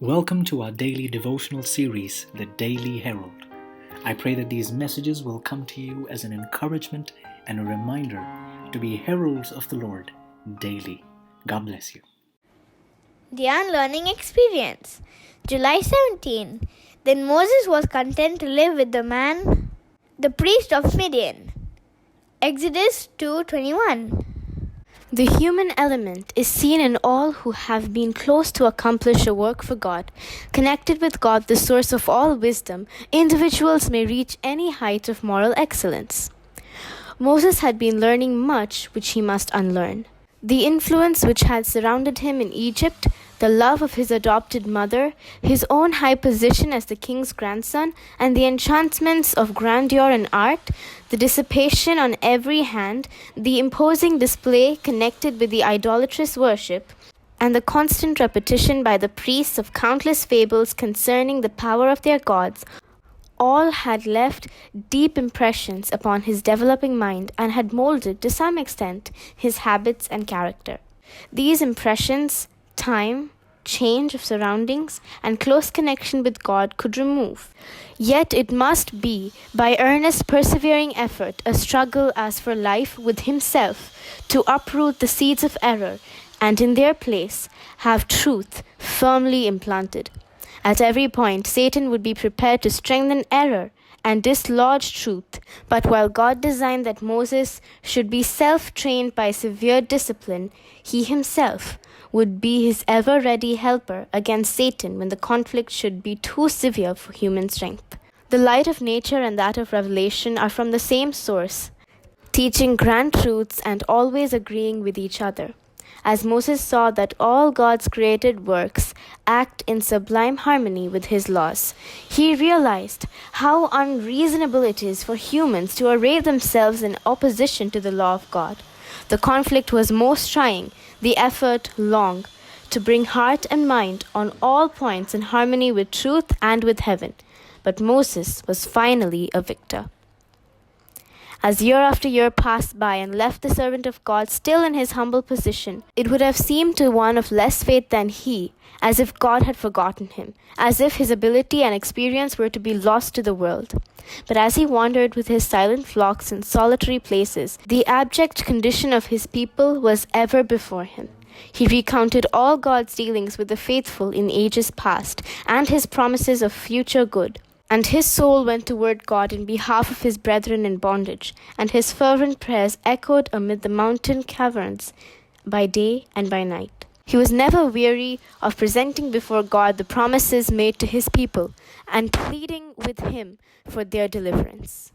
Welcome to our daily devotional series, The Daily Herald. I pray that these messages will come to you as an encouragement and a reminder to be heralds of the Lord daily. God bless you. The Unlearning Experience. July 17. Then Moses was content to live with the man, the priest of Midian. Exodus 2:21. The human element is seen in all who have been close to accomplish a work for God. Connected with God, the source of all wisdom, individuals may reach any height of moral excellence. Moses had been learning much which he must unlearn. The influence which had surrounded him in Egypt, the love of his adopted mother, his own high position as the king's grandson, and the enchantments of grandeur and art, the dissipation on every hand, the imposing display connected with the idolatrous worship, and the constant repetition by the priests of countless fables concerning the power of their gods, all had left deep impressions upon his developing mind and had molded, to some extent, his habits and character. These impressions, time, change of surroundings, and close connection with God could remove. Yet it must be, by earnest persevering effort, a struggle as for life with himself, to uproot the seeds of error, and in their place have truth firmly implanted. At every point, Satan would be prepared to strengthen error and dislodge truth. But while God designed that Moses should be self-trained by severe discipline, he himself would be his ever-ready helper against Satan when the conflict should be too severe for human strength. The light of nature and that of revelation are from the same source, teaching grand truths and always agreeing with each other. As Moses saw that all God's created works act in sublime harmony with his laws, he realized how unreasonable it is for humans to array themselves in opposition to the law of God. The conflict was most trying, the effort long, to bring heart and mind on all points in harmony with truth and with heaven. But Moses was finally a victor. As year after year passed by and left the servant of God still in his humble position, it would have seemed to one of less faith than he, as if God had forgotten him, as if his ability and experience were to be lost to the world. But as he wandered with his silent flocks in solitary places, the abject condition of his people was ever before him. He recounted all God's dealings with the faithful in ages past, and his promises of future good. And his soul went toward God in behalf of his brethren in bondage, and his fervent prayers echoed amid the mountain caverns by day and by night. He was never weary of presenting before God the promises made to his people and pleading with him for their deliverance.